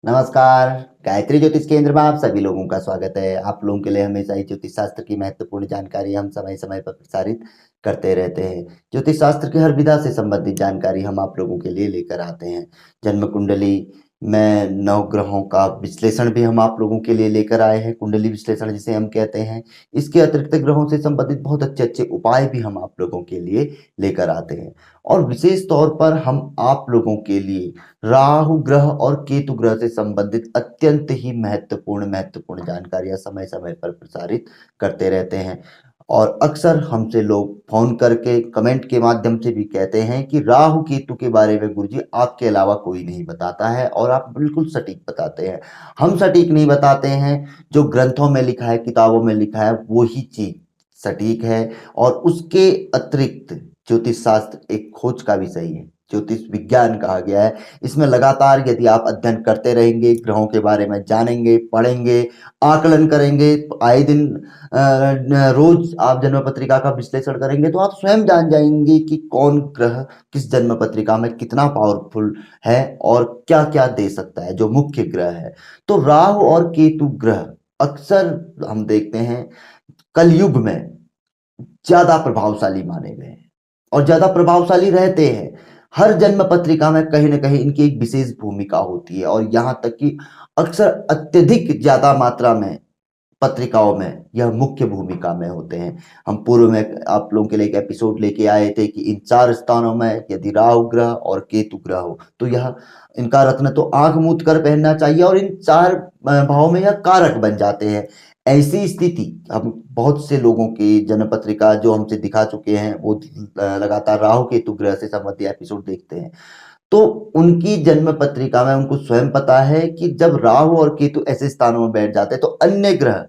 नमस्कार। गायत्री ज्योतिष केंद्र में आप सभी लोगों का स्वागत है। आप लोगों के लिए हमेशा ही ज्योतिष शास्त्र की महत्वपूर्ण जानकारी हम समय समय पर प्रसारित करते रहते हैं। ज्योतिष शास्त्र की हर विधा से संबंधित जानकारी हम आप लोगों के लिए लेकर आते हैं। जन्म कुंडली में नवग्रहों का विश्लेषण भी हम आप लोगों के लिए लेकर आए हैं, कुंडली विश्लेषण जिसे हम कहते हैं। इसके अतिरिक्त ग्रहों से संबंधित बहुत अच्छे अच्छे उपाय भी हम आप लोगों के लिए लेकर आते हैं। और विशेष तौर पर हम आप लोगों के लिए राहु ग्रह और केतु ग्रह से संबंधित अत्यंत ही महत्वपूर्ण जानकारियां समय समय पर प्रसारित करते रहते हैं। और अक्सर हमसे लोग फोन करके कमेंट के माध्यम से भी कहते हैं कि राहु केतु के बारे में गुरुजी आपके अलावा कोई नहीं बताता है और आप बिल्कुल सटीक बताते हैं। हम सटीक नहीं बताते हैं, जो ग्रंथों में लिखा है, किताबों में लिखा है, वो ही चीज सटीक है। और उसके अतिरिक्त ज्योतिष शास्त्र एक खोज का विषय है, ज्योतिष विज्ञान कहा गया है। इसमें लगातार यदि आप अध्ययन करते रहेंगे, ग्रहों के बारे में जानेंगे, पढ़ेंगे, आकलन करेंगे, आए दिन रोज आप जन्म पत्रिका का विश्लेषण करेंगे, तो आप स्वयं जान जाएंगे कि कौन ग्रह किस जन्म पत्रिका में कितना पावरफुल है और क्या क्या दे सकता है, जो मुख्य ग्रह है। तो राहु और केतु ग्रह अक्सर हम देखते हैं कलयुग में ज्यादा प्रभावशाली माने गए हैं और ज्यादा प्रभावशाली रहते हैं। हर जन्म पत्रिका में कहीं ना कहीं इनकी एक विशेष भूमिका होती है और यहाँ तक कि अक्सर अत्यधिक ज्यादा मात्रा में पत्रिकाओं में यह मुख्य भूमिका में होते हैं। हम पूर्व में आप लोगों के लिए एक एपिसोड लेके आए थे कि इन चार स्थानों में यदि राहु ग्रह और केतु ग्रह हो तो यह इनका रत्न तो आंख मूंद कर पहनना चाहिए और इन चार भावों में यह कारक बन जाते हैं। ऐसी स्थिति हम बहुत से लोगों की जन्म पत्रिका जो हमसे दिखा चुके हैं, वो लगातार राहु केतु ग्रह से संबंधित एपिसोड देखते हैं, तो उनकी जन्म पत्रिका में उनको स्वयं पता है कि जब राहु और केतु ऐसे स्थानों में बैठ जाते हैं तो अन्य ग्रह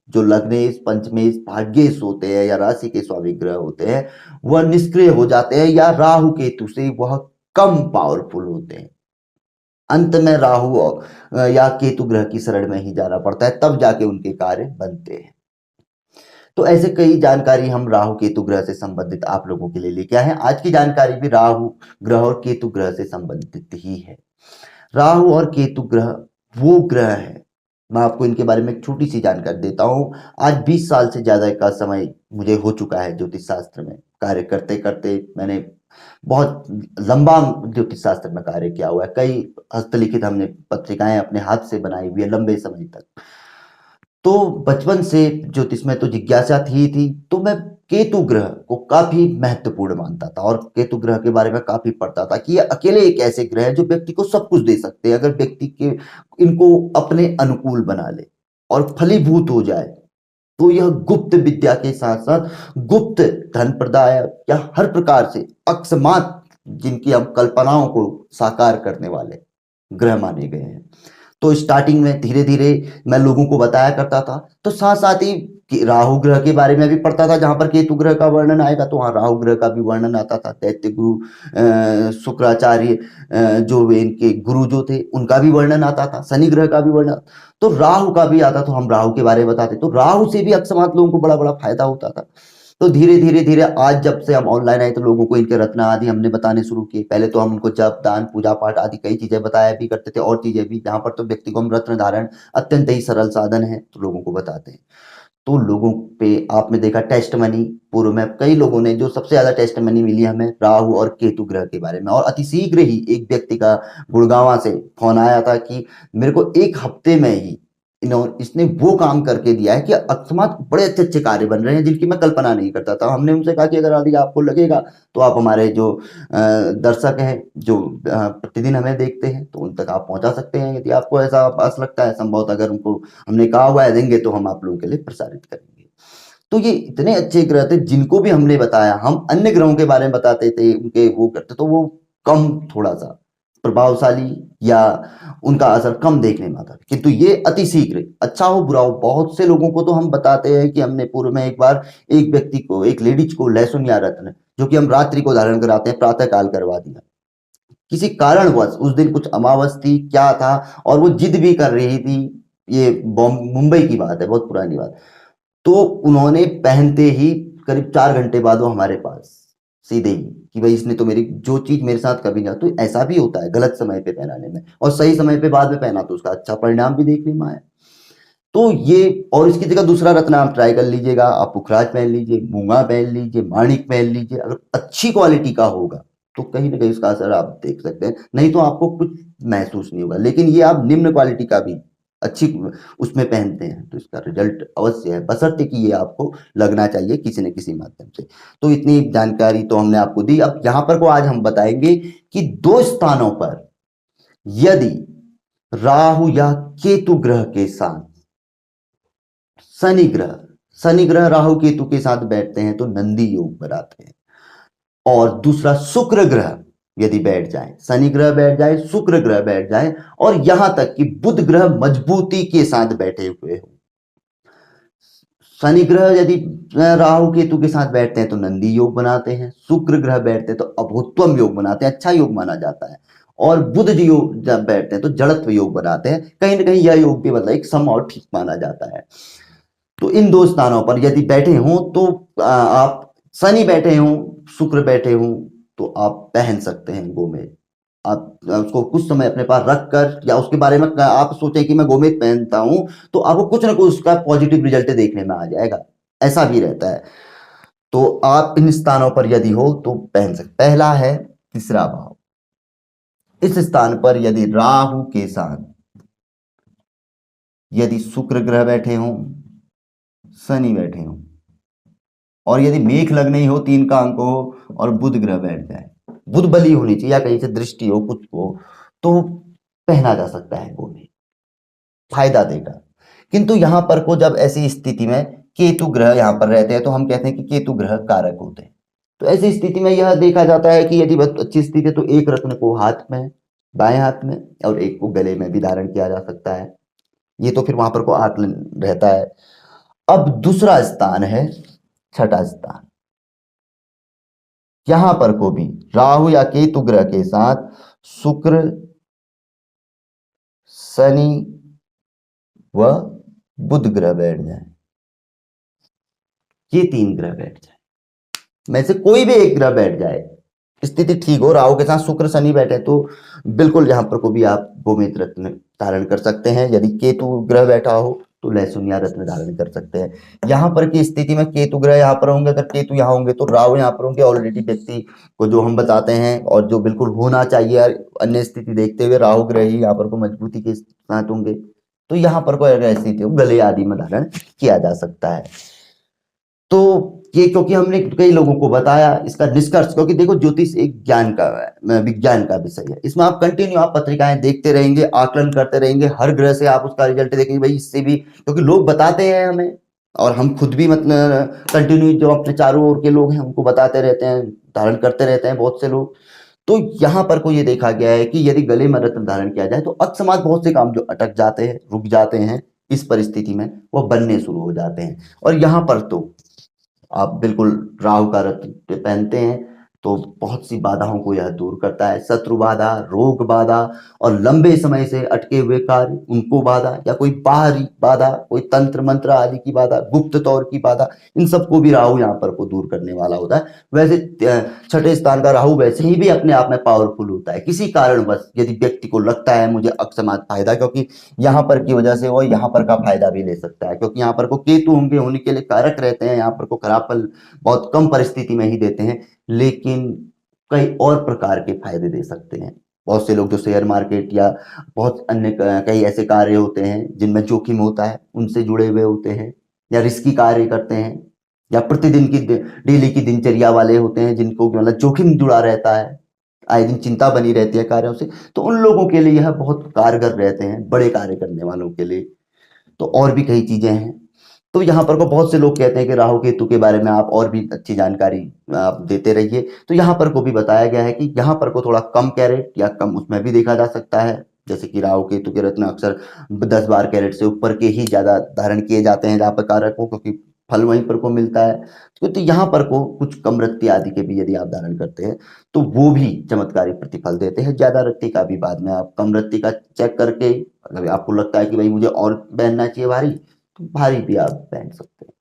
जो लग्नेश, पंचमेश, भाग्येश होते हैं या राशि के स्वामी ग्रह होते हैं, वह निष्क्रिय हो जाते हैं या राहु केतु से वह कम पावरफुल होते हैं। अंत में राहु या केतु ग्रह की शरण में ही जाना पड़ता है, तब जाके उनके कार्य बनते हैं। तो ऐसे कई जानकारी हम राहु केतु ग्रह से संबंधित आप लोगों के लिए लेके आए हैं। आज की जानकारी भी राहु ग्रह और केतु ग्रह से संबंधित ही है। राहु और केतु ग्रह वो ग्रह है, मैं आपको इनके बारे में एक छोटी सी जानकारी देता हूँ। आज 20 साल से ज्यादा का समय मुझे हो चुका है ज्योतिष शास्त्र में कार्य करते करते। मैंने बहुत लंबा ज्योतिष शास्त्र में कार्य किया हुआ है। कई हस्तलिखित हमने पत्रिकाएं अपने हाथ से बनाई हुई है लंबे समय तक। तो बचपन से ज्योतिष में तो जिज्ञासा थी, तो मैं केतु ग्रह को काफी महत्वपूर्ण मानता था और केतु ग्रह के बारे में काफी पढ़ता था कि ये अकेले एक ऐसे ग्रह है जो व्यक्ति को सब कुछ दे सकते हैं अगर व्यक्ति के इनको अपने अनुकूल बना ले और फलीभूत हो जाए। तो यह गुप्त विद्या के साथ साथ गुप्त धन प्रदायक या हर प्रकार से अकस्मात जिनकी हम कल्पनाओं को साकार करने वाले ग्रह माने गए हैं। तो स्टार्टिंग में धीरे धीरे मैं लोगों को बताया करता था, तो साथ साथ ही राहु ग्रह के बारे में भी पढ़ता था। जहां पर केतु ग्रह का वर्णन आएगा तो वहां राहु ग्रह का भी वर्णन आता था। दैत्य गुरु शुक्राचार्य जो इनके गुरु जो थे उनका भी वर्णन आता था, शनि ग्रह का भी वर्णन, तो राहु का भी आता। तो हम राहु के बारे में बताते, तो राहु से भी अकस्मात लोगों को बड़ा बड़ा फायदा होता था। तो धीरे धीरे धीरे आज जब से हम ऑनलाइन आए तो लोगों को इनके रत्न आदि हमने बताने शुरू किए। पहले तो हम उनको जप, दान, पूजा पाठ आदि कई चीजें बताया भी करते थे और चीजें भी, जहां पर तो व्यक्ति को हम रत्न धारण अत्यंत ही सरल साधन है तो लोगों को बताते हैं। तो लोगों पे आपने देखा टेस्ट मनी, पूर्व में कई लोगों ने, जो सबसे ज्यादा टेस्ट मनी मिली हमें राहु और केतु ग्रह के बारे में। और अति शीघ्र ही एक व्यक्ति का गुड़गांवा से फोन आया था कि मेरे को एक हफ्ते में ही इसने वो काम करके दिया है कि अकस्मात बड़े अच्छे अच्छे कार्य बन रहे हैं जिनकी मैं कल्पना नहीं करता था। हमने उनसे कहा कि अगर आदि आपको लगेगा तो आप हमारे जो दर्शक हैं जो प्रतिदिन हमें देखते हैं तो उन तक आप पहुंचा सकते हैं। यदि आपको ऐसा आभास लगता है, संभवत अगर उनको हमने कहा हुआ है देंगे तो हम आप लोगों के लिए प्रसारित करेंगे। तो ये इतने अच्छे ग्रह थे जिनको भी हमने बताया, हम अन्य ग्रहों के बारे में बताते थे, उनके वो करते तो वो कम थोड़ा सा प्रभावशाली या उनका असर कम देखने में आता, किंतु ये अति शीघ्र, अच्छा हो बुरा हो, बहुत से लोगों को तो हम बताते हैं कि हमने पूर्व में एक बार एक व्यक्ति को, एक लेडीज को लहसुन या रत्न जो कि हम रात्रि को धारण कराते हैं, प्रातः काल करवा दिया। किसी कारणवश उस दिन कुछ अमावस थी क्या था और वो जिद भी कर रही थी। ये मुंबई की बात है, बहुत पुरानी बात। तो उन्होंने पहनते ही करीब 4 घंटे बाद वो हमारे पास सीधे ही कि भाई इसने तो मेरी जो चीज मेरे साथ कभी ना, तो ऐसा भी होता है गलत समय पे पहनाने में, और सही समय पे बाद में पहना तो उसका अच्छा परिणाम भी देखने में आया। तो ये, और इसकी जगह दूसरा रत्न आप ट्राई कर लीजिएगा, आप पुखराज पहन लीजिए, मूंगा पहन लीजिए, माणिक पहन लीजिए, अगर अच्छी क्वालिटी का होगा तो कहीं ना कहीं उसका असर आप देख सकते हैं, नहीं तो आपको कुछ महसूस नहीं होगा। लेकिन ये आप निम्न क्वालिटी का भी अच्छी उसमें पहनते हैं तो इसका रिजल्ट अवश्य है, बशर्ते कि ये आपको लगना चाहिए किसी न किसी माध्यम से। तो इतनी जानकारी तो हमने आपको दी। अब यहाँ पर को आज हम बताएंगे कि दो स्थानों पर यदि राहु या केतु ग्रह के साथ शनि ग्रह, शनि ग्रह राहु केतु के साथ बैठते हैं तो नंदी योग बनाते हैं। और दूसरा शुक्र ग्रह यदि बैठ जाए, शनि ग्रह बैठ जाए, शुक्र ग्रह बैठ जाए, और यहां तक कि बुध ग्रह मजबूती के साथ बैठे हुए हो। शनि ग्रह यदि राहु केतु के साथ बैठते हैं तो नंदी योग बनाते हैं, शुक्र ग्रह बैठते हैं तो अभुत्वम योग बनाते हैं, अच्छा योग माना जाता है। और बुध जी योग जब बैठते हैं तो जड़त्व योग बनाते हैं। कहीं ना कहीं यह योग भी मतलब एक सम और ठीक माना जाता है। तो इन दो स्थानों पर यदि बैठे हों तो आप, शनि बैठे हों, शुक्र बैठे हों, तो आप पहन सकते हैं गोमेद। आप उसको कुछ समय अपने पास रख कर, या उसके बारे में आप सोचें कि मैं गोमेद पहनता हूं, तो आपको कुछ ना कुछ उसका पॉजिटिव रिजल्ट देखने में आ जाएगा, ऐसा भी रहता है। तो आप इन स्थानों पर यदि हो तो पहन सकते। पहला है तीसरा भाव, इस स्थान पर यदि राहु के साथ यदि शुक्र ग्रह बैठे हों, शनि बैठे हों, और यदि मेख लग्न ही हो, 3 का अंक हो, और बुध ग्रह बैठ जाए, बुध बली होनी चाहिए या कहीं से दृष्टि हो कुछ हो, तो पहना जा सकता है, वो भी फायदा देगा। किंतु यहां पर को जब ऐसी स्थिति में केतु ग्रह यहां पर रहते हैं तो हम कहते हैं कि केतु ग्रह कारक होते हैं। तो ऐसी स्थिति में यह देखा जाता है कि यदि बहुत अच्छी स्थिति है तो एक रत्न को हाथ में, बाएं हाथ में, और एक को गले में भी धारण किया जा सकता है। ये तो फिर वहां पर को आकलन रहता है। अब दूसरा स्थान है छठा स्थान, यहां पर को भी राहु या केतु ग्रह के साथ शुक्र, शनि व बुध ग्रह बैठ जाए, ये 3 ग्रह बैठ जाए, में से कोई भी एक ग्रह बैठ जाए, स्थिति ठीक हो, राहु के साथ शुक्र शनि बैठे तो बिल्कुल यहां पर को भी आप गोमेद रत्न धारण कर सकते हैं। यदि केतु ग्रह बैठा हो तो लहसुन या रत्न धारण कर सकते हैं। यहां पर की स्थिति में केतु ग्रह यहां पर होंगे, अगर केतु यहां होंगे तो राहु यहां पर होंगे, ऑलरेडी व्यक्ति को जो हम बताते हैं और जो बिल्कुल होना चाहिए अन्य स्थिति देखते हुए राहु ग्रह ही यहाँ पर को मजबूती के साथ होंगे, तो यहाँ पर कोई अगर स्थिति हो गले आदि में धारण किया जा सकता है। तो ये क्योंकि हमने कई लोगों को बताया इसका निष्कर्ष, क्योंकि देखो ज्योतिष एक ज्ञान का विज्ञान का विषय है, इसमें आप कंटिन्यू आप पत्रिकाएं देखते रहेंगे, आकलन करते रहेंगे, हर ग्रह से आप उसका रिजल्ट देखेंगे भाई इससे भी, क्योंकि लोग बताते हैं हमें, और हम खुद भी मतलब कंटिन्यू जो अपने चारों ओर के लोग हैं उनको बताते रहते हैं, धारण करते रहते हैं बहुत से लोग। तो यहाँ पर को ये देखा गया है कि यदि गले में रत्न धारण किया जाए तो अकस्मात बहुत से काम जो अटक जाते हैं, रुक जाते हैं, इस परिस्थिति में वो बनने शुरू हो जाते हैं। और यहाँ पर तो आप बिल्कुल राहु का रत्न पहनते हैं तो बहुत सी बाधाओं को यह दूर करता है, शत्रु बाधा, रोग बाधा, और लंबे समय से अटके हुए कार्य उनको बाधा, या कोई बाहरी बाधा, कोई तंत्र मंत्र आदि की बाधा, गुप्त तौर की बाधा, इन सबको भी राहु यहाँ पर को दूर करने वाला होता है। वैसे छठे स्थान का राहु वैसे ही भी अपने आप में पावरफुल होता है, किसी कारणवश यदि व्यक्ति को लगता है मुझे अकस्मात फायदा, क्योंकि यहाँ पर की वजह से वो यहाँ पर का फायदा भी ले सकता है, क्योंकि यहाँ पर को केतु होंगे होने के लिए कारक रहते हैं, यहाँ पर को खराब फल बहुत कम परिस्थिति में ही देते हैं, लेकिन कई और प्रकार के फायदे दे सकते हैं। बहुत से लोग जो शेयर मार्केट या बहुत अन्य कई ऐसे कार्य होते हैं जिनमें जोखिम होता है उनसे जुड़े हुए होते हैं, या रिस्की कार्य करते हैं, या प्रतिदिन की डेली की दिनचर्या वाले होते हैं जिनको मतलब जोखिम जुड़ा रहता है, आए दिन चिंता बनी रहती है कार्यों से, तो उन लोगों के लिए यह बहुत कारगर रहते हैं, बड़े कार्य करने वालों के लिए। तो और भी कई चीजें हैं। तो यहाँ पर को बहुत से लोग कहते हैं कि राहु केतु के बारे में आप और भी अच्छी जानकारी आप देते रहिए, तो यहाँ पर को भी बताया गया है कि यहाँ पर को थोड़ा कम कैरेट या कम उसमें भी देखा जा सकता है, जैसे कि राहु केतु के रत्न अक्सर 10-12 कैरेट से ऊपर के ही ज्यादा धारण किए जाते हैं जहाँ पर कारक हो, क्योंकि फल वहीं पर को मिलता है। तो यहाँ पर को कुछ कम रत्ती आदि के भी यदि आप धारण करते हैं तो वो भी चमत्कारी प्रतिफल देते हैं। ज्यादा रत्ती का भी बाद में आप कम रत्ती का चेक करके, अगर आपको लगता है कि भाई मुझे और पहनना चाहिए भारी, तो भारी भी आप पहन सकते हैं।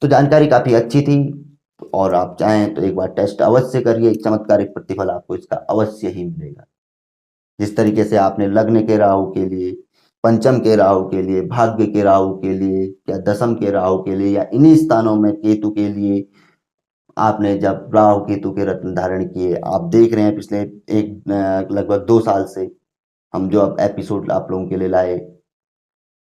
तो जानकारी काफी अच्छी थी। और आप चाहें तो एक बार टेस्ट अवश्य करिए, चमत्कारिक प्रतिफल आपको इसका अवश्य ही मिलेगा। जिस तरीके से आपने लग्न के राहु के लिए, पंचम के राहु के लिए, भाग्य के राहु के लिए, या दशम के राहु के लिए, या इन्हीं स्थानों में केतु के लिए आपने जब राहु केतु के रत्न धारण किए, आप देख रहे हैं पिछले लगभग 2 साल से हम जो अब एपिसोड आप लोगों के लिए लाए,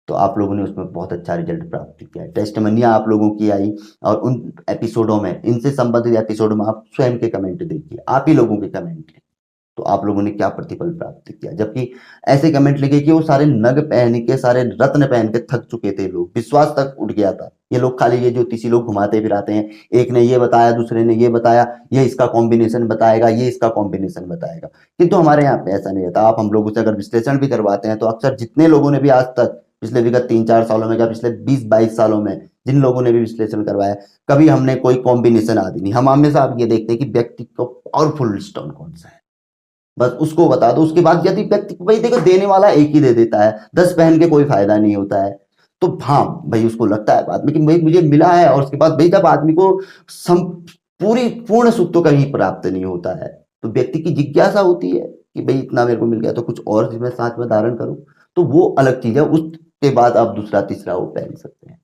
तो आप लोगों ने उसमें बहुत अच्छा रिजल्ट प्राप्त किया है। टेस्टमनिया आप लोगों की आई, और उन एपिसोडों में, इनसे संबंधित एपिसोड में आप स्वयं के कमेंट देखिए, आप ही लोगों के कमेंट हैं, तो आप लोगों ने क्या प्रतिफल प्राप्त किया। जबकि ऐसे कमेंट लिखे कि वो सारे नग पहन के, सारे रत्न पहन के थक चुके थे लोग, विश्वास तक उठ गया था। ये लोग खाली ये ज्योतिषी लोग घुमाते फिराते हैं, एक ने ये बताया, दूसरे ने ये बताया, ये इसका कॉम्बिनेशन बताएगा, ये इसका कॉम्बिनेशन बताएगा। किंतु हमारे यहाँ पे ऐसा नहीं रहता। आप हम लोगों से अगर विश्लेषण भी करवाते हैं, तो अक्सर जितने लोगों ने भी आज तक पिछले विगत 3-4 सालों में, या पिछले 20-22 सालों में जिन लोगों ने भी विश्लेषण करवाया, कभी हमने कोई कॉम्बिनेशन आदि नहीं। हम हमेशा आप ये देखते हैं कि व्यक्ति को पावरफुल स्टोन कौन सा है, बस उसको बता दो। उसके बाद यदि व्यक्ति, भाई देखो, देने वाला एक ही दे देता है, 10 पहन के कोई फायदा नहीं होता है। तो हाँ भाई, उसको लगता है बाद में कि भाई मुझे मिला है, और उसके बाद भाई जब आदमी को सम पूरी पूर्ण सुख तो कहीं प्राप्त नहीं होता है, तो व्यक्ति की जिज्ञासा होती है कि भाई इतना मेरे को मिल गया तो कुछ और मैं साथ में धारण करूं, तो वो अलग चीज है। उसके बाद आप दूसरा तीसरा वो पहन सकते हैं।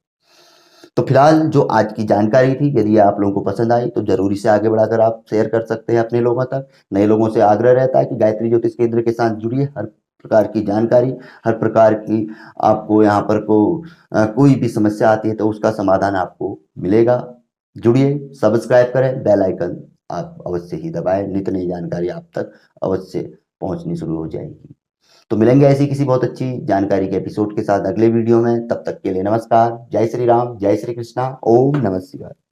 तो फिलहाल जो आज की जानकारी थी, यदि आप लोगों को पसंद आई तो जरूरी से आगे बढ़ाकर आप शेयर कर सकते हैं अपने लोगों तक। नए लोगों से आग्रह रहता है कि गायत्री ज्योतिष केंद्र के साथ जुड़िए। हर प्रकार की जानकारी, हर प्रकार की आपको यहाँ पर कोई भी समस्या आती है तो उसका समाधान आपको मिलेगा। जुड़िए, सब्सक्राइब करें, बेल आइकन आप अवश्य ही दबाएं, नित्य नई जानकारी आप तक अवश्य पहुंचनी शुरू हो जाएगी। तो मिलेंगे ऐसी किसी बहुत अच्छी जानकारी के एपिसोड के साथ अगले वीडियो में। तब तक के लिए नमस्कार, जय श्री राम, जय श्री कृष्णा, ओम नमः शिवाय।